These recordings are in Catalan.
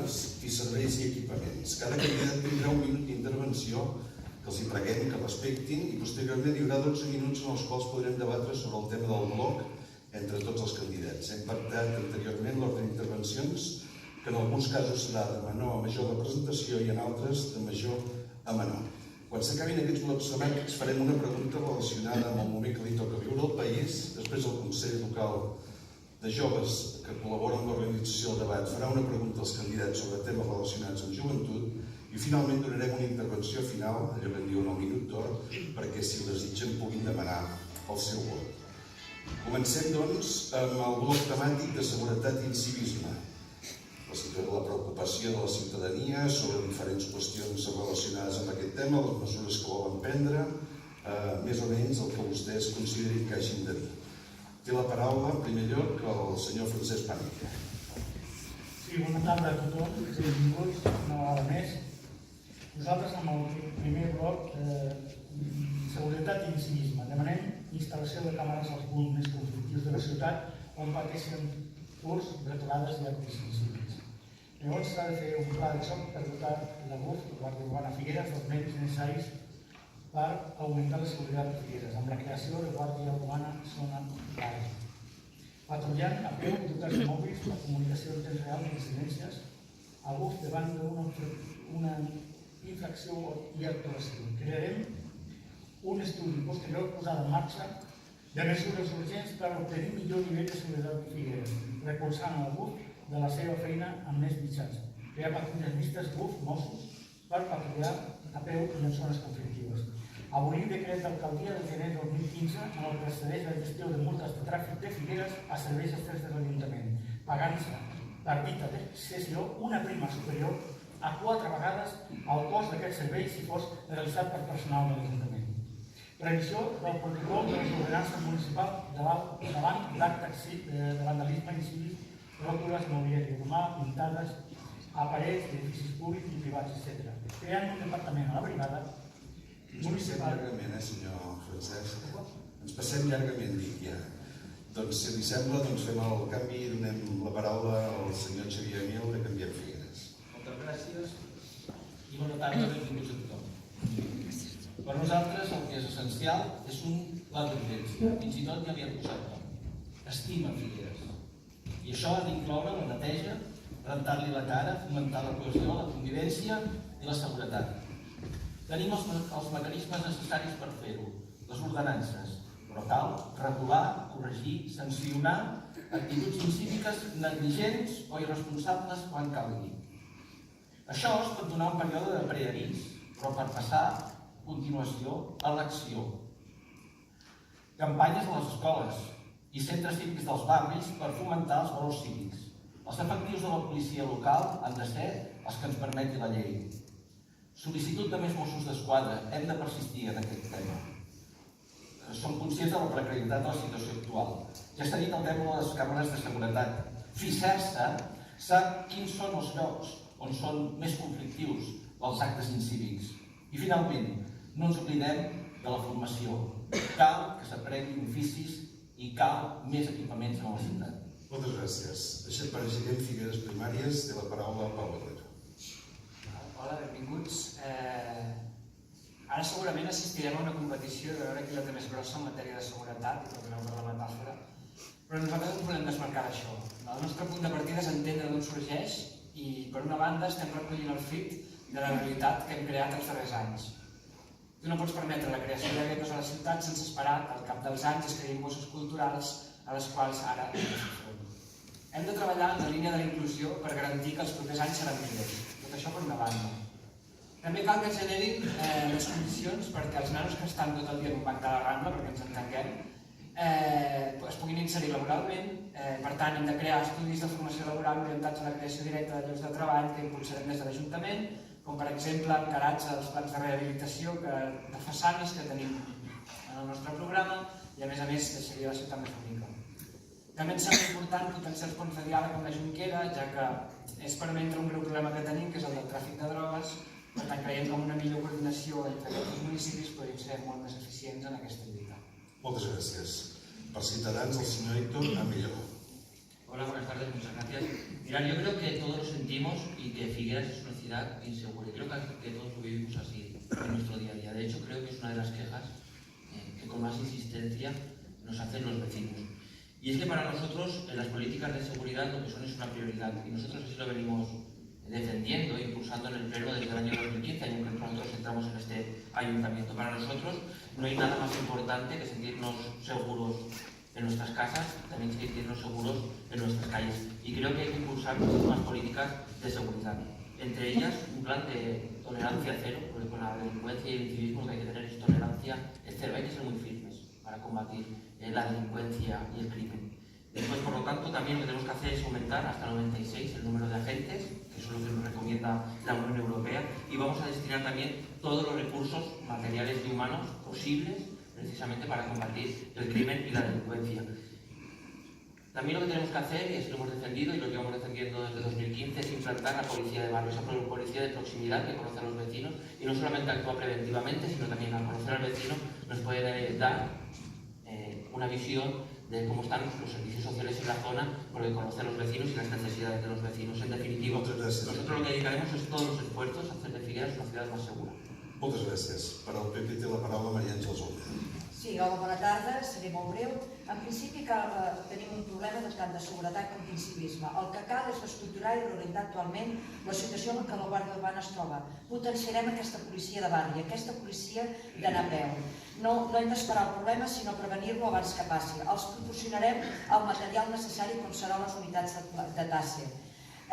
i serveis i equipaments. Cada candidat tindrà un minut d'intervenció que els hi preguem que respectin i posteriorment hi haurà 12 minuts en els quals podrem debatre sobre el tema del bloc entre tots els candidats. Hem pactat anteriorment l'ordre d'intervencions que en alguns casos serà de menor a major representació i en altres de major a menor. Quan s'acabin aquests blocs temàtics farem una pregunta relacionada amb el moment que li toca viure al país, després el Consell Local de Joves que col·labora amb l'organització del debat farà una pregunta als candidats sobre temes relacionats amb joventut i finalment donarem una intervenció final, allò que en diuen el minut d'or, perquè si ho desitgen puguin demanar el seu vot. Comencem, doncs, amb el bloc temàtic de seguretat i civisme. La preocupació de la ciutadania sobre diferents qüestions relacionades amb aquest tema, les mesures que volen prendre, més o menys el que vostès considerin que hagin de dir. Té la paraula, en primer lloc, el senyor Francesc Pànica. Sí, bona tarda a tothom, benvinguts una vegada més. Nosaltres, amb el primer bloc, seguretat i civisme, demanem instal·lació de càmeres als punts més conflictius de la ciutat on pateixen furts, returades i actes incívics. Llavors s'ha de fer un pla de xoc per dotar la GUF, la Guàrdia Urbana Figueres, dels mèrits necessaris per augmentar la seguretat de Figueres, amb la creació de Guàrdia Urbana Zona Vall. Patrullant a peu i dotats de mòbils per comunicació en temps real d'incidències a GUF davant d'una infracció i actuació. Crearem un estudi posterior posat en marxa de mesures urgents per obtenir millor nivell de seguretat de Figueres, recolzant el GUF de la seva feina amb més mitjans. Crear patrulles mixtes GUF Mossos per patrullar a peu i en zones conflictives. Abolir decret d'alcaldia del gener de 2015 en el que es cedeix la gestió de multes de tràfic de Figueres a serveis externs de l'Ajuntament, pagant-se per dita de cessió una prima superior a 4 vegades el cost d'aquest servei si fos realitzat per personal de l'Ajuntament. Previsió del protocol de les ordenances municipals davant d'actes de vandalisme incívic, ròtules, mobiliari urbà, pintades, aparells d'edificis públics i privats, etc. Creant un departament a la brigada municipal. Llargament, senyor Francesc. Ens passem llargament, dic ja. Doncs, si li sembla, fem el canvi i donem la paraula al senyor Xavier Emil de Canviem Figueres. Moltes gràcies i bona tarda, benvinguts a tothom. Per nosaltres el que és essencial és un pla d'urgència, fins i tot ja li hem posat nom. Estima Figueres. I això ha d'incloure la neteja, rentar-li la cara, fomentar la cohesió, la convivència i la seguretat. Tenim els mecanismes necessaris per fer-ho, les ordenances, però cal regular, corregir, sancionar actituds incíviques negligents o irresponsables quan calgui. Això es pot donar un període de preavís, però per passar a continuació a l'acció. Campanyes a les escoles i centres cívics dels barris per fomentar els valors cívics. Els efectius de la policia local han de ser els que ens permeti la llei. Sol·licitud de més Mossos d'Esquadra. Hem de persistir en aquest tema. Som conscients de la precarietat de la situació actual. Ja s'ha dit el tema de les càmeres de seguretat. Fixar-se sap quins són els llocs on són més conflictius els actes incívics. I finalment, no ens oblidem de la formació. Cal que s'aprenguin oficis i cal més equipaments a la ciutat. Moltes gràcies. Deixem per Canviem Figueres Primàries, té la paraula al Pau Herrera. Hola, benvinguts. Ara segurament assistirem a una competició de veure qui la té més grossa en matèria de seguretat, i perdoneu per la metàfora, però nosaltres ens volem desmarcar d'això. El nostre punt de partida és entendre d'on sorgeix i, per una banda, estem recollint el fruit de la realitat que hem creat els darrers anys. Tu no pots permetre la creació de guetos a la ciutat sense esperar que al cap dels anys es creïn bosses culturals a les quals ara hem de fer front. Hem de treballar en la línia de la inclusió per garantir que els propers anys seran millors. Tot això per una banda. També cal que es generin les condicions perquè els nanos que estan tot el dia en un banc de la Rambla, perquè ens entenguem, es puguin inserir laboralment. Per tant, hem de crear estudis de formació laboral orientats a la creació directa de llocs de treball que impulsarem des de l'Ajuntament, com per exemple encarats als plans de rehabilitació de façanes que tenim en el nostre programa i a més deixaria la ciutat més bonica. També ens sembla important potenciar els ponts de diàleg amb la Jonquera, ja que és per mentre un greu problema que tenim, que és el del tràfic de drogues. Per tant, creiem que amb una millor coordinació entre aquests municipis podríem ser molt més eficients en aquesta lluita. Moltes gràcies. Per Ciutadans, el senyor Héctor Amelló. Hola, buenas tardes, muchas gracias. Mirad, yo creo que todos lo sentimos y que Figueras es una ciudad insegura. Y creo que todos lo vivimos así en nuestro día a día. De hecho, creo que es una de las quejas que con más insistencia nos hacen los vecinos. Y es que para nosotros las políticas de seguridad lo que son es una prioridad. Y nosotros así lo venimos defendiendo e impulsando en el Pleno desde el año 2015, año en que nosotros entramos en este ayuntamiento. Para nosotros no hay nada más importante que sentirnos seguros en nuestras casas, también sentirnos seguros en nuestras calles. Y creo que hay que impulsar muchísimas políticas de seguridad. Entre ellas, un plan de tolerancia cero, porque con la delincuencia y el incivismo lo que hay que tener es tolerancia cero. Hay que ser muy firmes para combatir la delincuencia y el crimen. Después, por lo tanto, también lo que tenemos que hacer es aumentar hasta 96 el número de agentes, que es lo que nos recomienda la Unión Europea, y vamos a destinar también todos los recursos materiales y humanos posibles precisamente para combatir el crimen y la delincuencia. También lo que tenemos que hacer, y es lo hemos defendido y lo llevamos defendiendo desde 2015, es implantar la policía de barrio, esa policía de proximidad que conoce a los vecinos y no solamente actúa preventivamente, sino también al conocer al vecino nos puede dar una visión de cómo están los servicios sociales en la zona, porque conoce a los vecinos y las necesidades de los vecinos. En definitiva, nosotros lo que dedicaremos es todos los esfuerzos a hacer de Figueras una ciudad más segura. Moltes gràcies. Per al PP té la paraula Maria Àngels Olvera. Sí, hola, bona tarda, seré molt breu. En principi tenim un problema tant de seguretat com d'incivisme. El que cal és estructurar i reorientar actualment la situació en què la Guàrdia Urbana es troba. Potenciarem aquesta policia de barri, aquesta policia d'anar a peu. No hem d'esperar el problema, sinó prevenir-lo abans que passi. Els proporcionarem el material necessari com seran les unitats de TASE.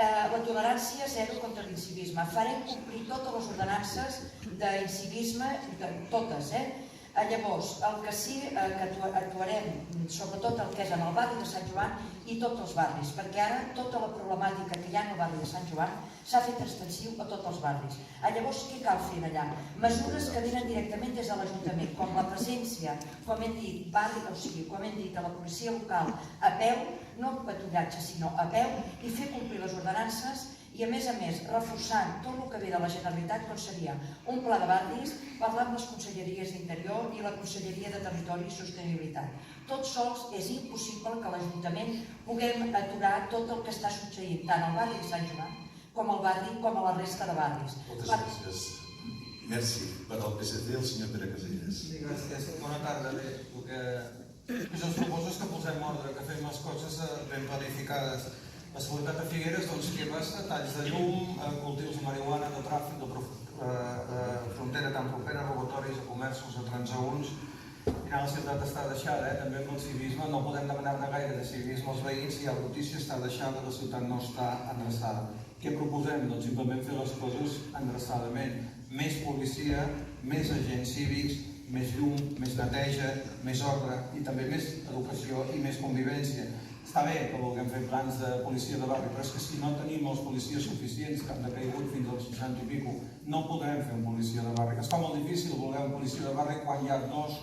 La tolerància zero contra l'incivisme. Farem complir totes les ordenances d'incivisme, totes, Llavors, el que sí que actuarem, sobretot el que és en el barri de Sant Joan i tots els barris, perquè ara tota la problemàtica que hi ha en el barri de Sant Joan s'ha fet extensiu a tots els barris. Llavors, què cal fer allà? Mesures que venen directament des de l'Ajuntament, com la presència, com hem dit, com hem dit, a la policia local a peu, no en patrullatge, sinó a peu, i fer complir les ordenances i, a més, reforçant tot el que ve de la Generalitat, com seria un pla de barris, parlar amb les conselleries d'Interior i la Conselleria de Territori i Sostenibilitat. Tot sols és impossible que l'Ajuntament puguem aturar tot el que està succeint tant al barri de Sant Joan com al barri com a la resta de barris. Moltes gràcies. Merci. Per al PSC, el senyor Pere Casellas. Sí, gràcies. Bona tarda. Bé, el que jo us proposo és que posem ordre, que fem les coses ben planificades. La seguretat de Figueres, doncs, què passa? Talls de llum, cultius de marihuana, de tràfic, de frontera tan propera, robatoris, de comerços, de transeünts. Al final la ciutat està deixada, també amb el civisme. No podem demanar-ne gaire de civisme als veïns si la notícia està deixada, la ciutat no està endreçada. Què proposem? Doncs simplement fer les coses endreçadament. Més policia, més agents cívics, més llum, més neteja, més ordre i també més educació i més convivència. Està bé que vulguem fer plans de policia de barri, però és que si no tenim els policies suficients, que han decaigut fins als 60 i pico, no podrem fer un policia de barri. Es fa molt difícil voler un policia de barri quan hi ha 2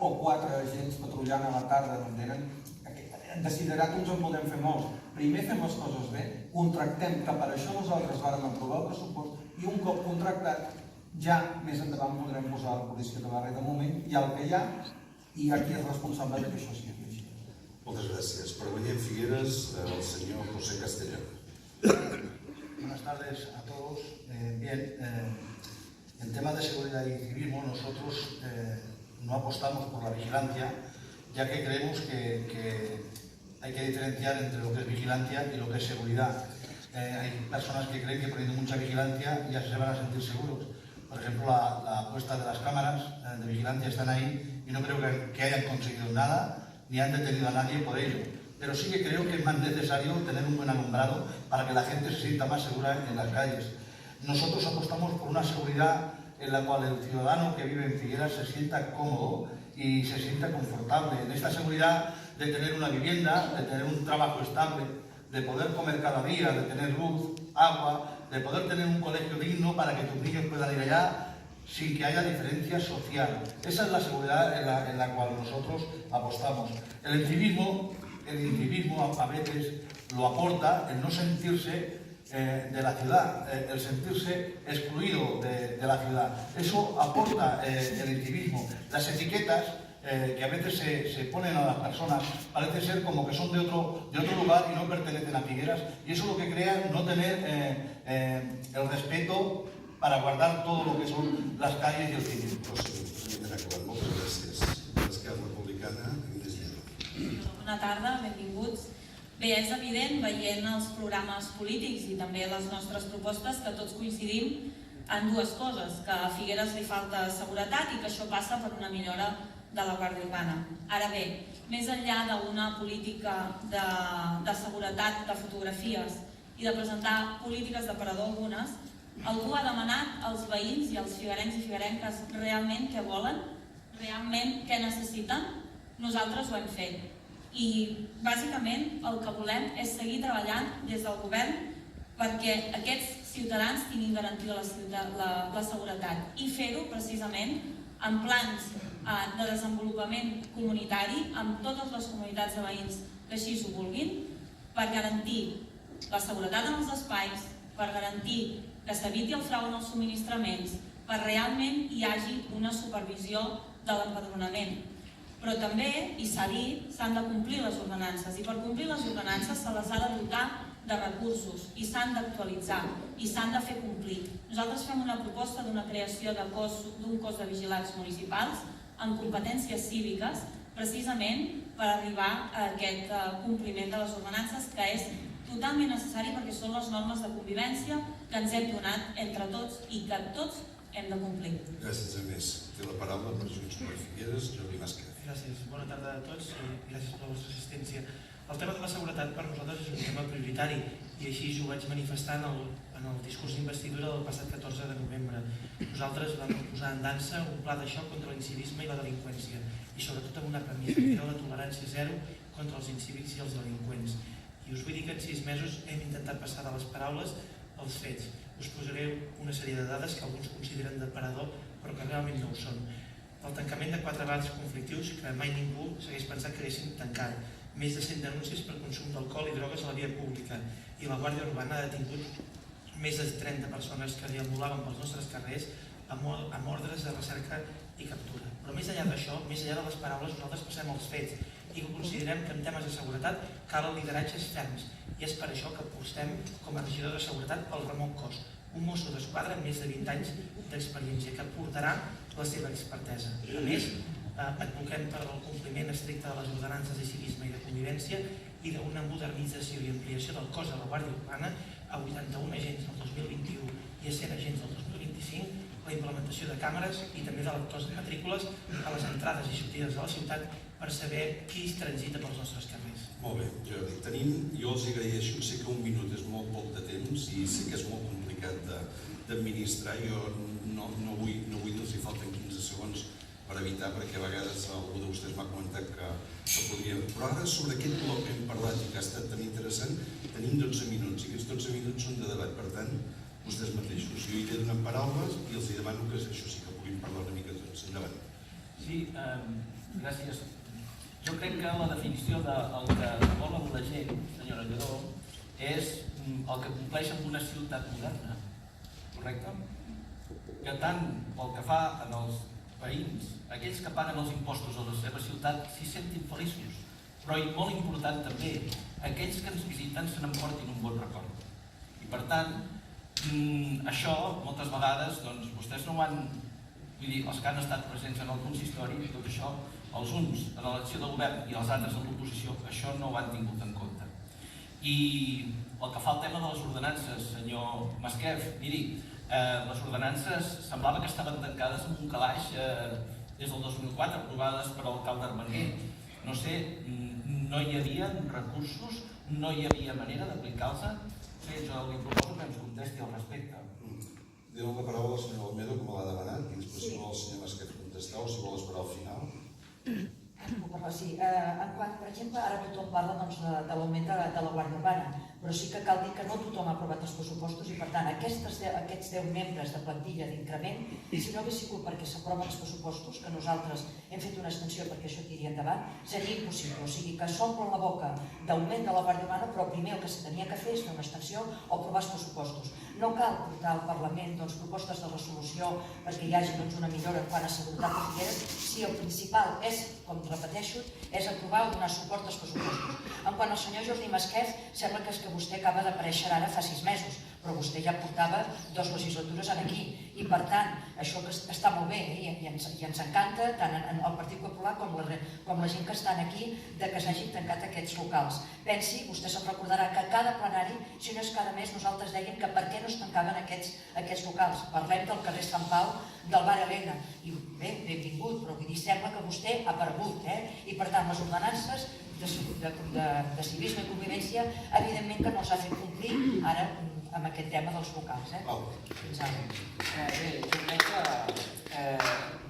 o 4 agents patrullant a la tarda, no tenen. Desideràtums en podem fer molts. Primer fem les coses bé, contractem, que per això nosaltres vàrem aprovar el pressupost, i un cop contractat, ja més endavant podrem posar la policia de barri. De moment hi ha el que hi ha, i aquí és responsable que això sigui. Moltes gràcies. Per venir en Figueres, el señor José Castellón. Buenas tardes a todos. Bien, en tema de seguridad y civismo, nosotros no apostamos por la vigilancia, ya que creemos que hay que diferenciar entre lo que es vigilancia y lo que es seguridad. Hay personas que creen que poniendo mucha vigilancia ya se van a sentir seguros. Por ejemplo, la puesta de las cámaras de vigilancia están ahí y no creo que hayan conseguido nada ni han detenido a nadie por ello. Pero sí que creo que es más necesario tener un buen alumbrado para que la gente se sienta más segura en las calles. Nosotros apostamos por una seguridad en la cual el ciudadano que vive en Figueras se sienta cómodo y se sienta confortable. En esta seguridad de tener una vivienda, de tener un trabajo estable, de poder comer cada día, de tener luz, agua, de poder tener un colegio digno para que tus niños puedan ir allá sin que haya diferencia social. Esa es la seguridad en la cual nosotros apostamos. El incivismo a veces lo aporta el no sentirse de la ciudad, el sentirse excluido de la ciudad. Eso aporta el incivismo. Las etiquetas que a veces se ponen a las personas, parece ser como que son de otro lugar y no pertenecen a Figueras, y eso lo que crea no tener el respeto para guardar todo lo que son las calles y el civil. Moltes gràcies. Esquerra Republicana, Agnès Lledó. Bona tarda, benvinguts. Bé, és evident, veient els programes polítics i també les nostres propostes, que tots coincidim en dues coses, que a Figueres li falta seguretat i que això passa per una millora de la Guàrdia Urbana. Ara bé, més enllà d'una política de seguretat de fotografies i de presentar polítiques d'aparador algunes, algú ha demanat als veïns i als figuerencs i figuerenques realment què volen, realment què necessiten. Nosaltres ho hem fet. I bàsicament el que volem és seguir treballant des del govern perquè aquests ciutadans tinguin garantida la seguretat i fer-ho precisament en plans de desenvolupament comunitari amb totes les comunitats de veïns que així ho vulguin, per garantir la seguretat en els espais, per garantir que s'eviti el frau en els subministraments, per realment hi hagi una supervisió de l'empadronament. Però també, i s'ha dit, s'han de complir les ordenances i per complir les ordenances se les ha de dotar de recursos i s'han d'actualitzar i s'han de fer complir. Nosaltres fem una proposta d'una creació d'un cos de vigilants municipals amb competències cíviques precisament per arribar a aquest compliment de les ordenances que és totalment necessari perquè són les normes de convivència que ens hem donat entre tots i que tots hem de complir. Gràcies, Agnès. Té la paraula per Junts per Figueres, Jordi Masquer. Gràcies. Bona tarda a tots i gràcies per la vostra assistència. El tema de la seguretat per nosaltres és un tema prioritari i així ho vaig manifestar en el discurs d'investidura del passat 14 de novembre. Nosaltres vam posar en dansa un pla de xoc contra l'incivisme i la delinqüència i sobretot amb una premissa que era la tolerància zero contra els incívics i els delinqüents. I us vull dir que en 6 mesos hem intentat passar de les paraules als fets. Us posaré una sèrie de dades que alguns consideren d'aparador però que realment no ho són. El tancament de 4 bars conflictius que mai ningú s'hagués pensat que haguessin tancat, més de 100 denúncies per consum d'alcohol i drogues a la via pública i la Guàrdia Urbana ha detingut més de 30 persones que deambulaven pels nostres carrers amb ordres de recerca i captura. Però més enllà d'això, més enllà de les paraules, nosaltres passem als fets i que considerem que en temes de seguretat calen lideratges ferms i és per això que apostem com a regidor de seguretat pel Ramon Cos, un mosso d'esquadra amb més de 20 anys d'experiència que aportarà la seva expertesa. A més, advoquem per al compliment estricte de les ordenances de civisme i de convivència i d'una modernització i ampliació del cos de la Guàrdia Urbana a 81 agents del 2021 i a 100 agents del 2025, la implementació de càmeres i també de lectors de matrícules a les entrades i sortides de la ciutat per saber qui es transita pels nostres carrers. Molt bé, Jordi. Jo els agraeixo, sé que un minut és molt poc de temps i sé que és molt complicat d'administrar. Jo no vull dir-los si falten 15 segons per evitar, perquè a vegades algú de vostès m'ha comentat que podria... Però ara sobre aquest bloc que hem parlat i que ha estat tan interessant, tenim 12 minuts i aquests 12 minuts són de debat. Per tant, vostès mateixos. Jo hi he donat paraules i els demano que això sí que puguin parlar una mica tots. Endavant. Sí, gràcies. Jo crec que la definició del que vol la gent, senyora Lledó, és el que compleix amb una ciutat moderna, correcte? Que tant pel que fa als veïns, aquells que paguen els impostos a la seva ciutat s'hi sentin feliços, però i molt important també, aquells que ens visiten se n'emportin un bon record. I per tant, això moltes vegades vostès no ho han, vull dir, els que han estat presents en el consistori, tot això, els uns en l'elecció del govern i els altres en l'oposició, això no ho han tingut en compte. I el que fa al tema de les ordenances, senyor Masquef, miri, les ordenances semblava que estaven tancades en un calaix des del 2004, aprovades per l'alcalde Armenguer. No sé, no hi havia recursos, no hi havia manera d'aplicar-los. Sí, jo li proposo que ens contesti al respecte. Dono la paraula al senyor Olmedo, que me l'ha demanat, i després si vol el senyor Masquef contestar o si vol esperar al final. Sí, en quant, per exemple, ara tothom parla de l'augment de la Guàrdia Urbana, però sí que cal dir que no tothom ha aprovat els pressupostos i, per tant, aquests 10 membres de plantilla d'increment, si no hagués sigut perquè s'aproven els pressupostos, que nosaltres hem fet una extensió perquè això tiri endavant, seria impossible. O sigui que s'omplen la boca d'augment de la Guàrdia Urbana, però primer el que s'havia de fer és fer una extensió o aprovar els pressupostos. No cal portar al Parlament propostes de resolució perquè hi hagi una millora quant a seguretat de Figueres, si el principal és, com repeteixo, és aprovar o donar suport als pressupostos. En quant al senyor Jordi Masquef, sembla que és que vostè acaba d'aparèixer ara fa 6 mesos, però vostè ja portava 2 legislatures aquí i, per tant, això que està molt bé i ens encanta, tant el Partit Popular com la gent que estan aquí, que s'hagin tancat aquests locals. Pensi, vostè se'n recordarà que cada plenari, si no és cada mes, nosaltres dèiem que per què no es tancaven aquests locals. Parlem del carrer Sant Pau, del bar Helena, i bé, benvingut, però sembla que vostè ha aparegut, i per tant les ordenances de civisme i convivència evidentment que no els ha fet complir ara amb aquest tema dels locals. Fins ara. Bé, jo crec que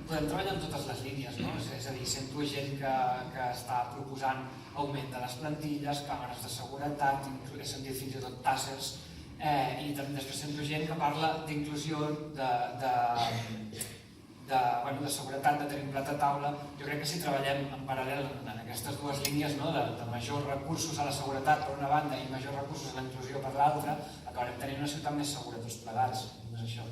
podem treballar en totes les línies, no? És a dir, sento gent que està proposant augment de les plantilles, càmeres de seguretat, he sentit fins i tot tàssers, i després sento gent que parla d'inclusió, de seguretat, de tenir un plat a taula. Jo crec que si treballem en paral·lel en aquestes dues línies, de majors recursos a la seguretat per una banda i majors recursos a la inclusió per l'altra, acabarem tenint una ciutat més segura tots plegats. No és això.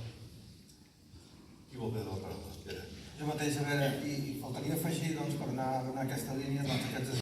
Qui vol prendre la paraula? Espera. Jo mateix, a veure, i faltaria afegir, per anar a aquesta línia, aquests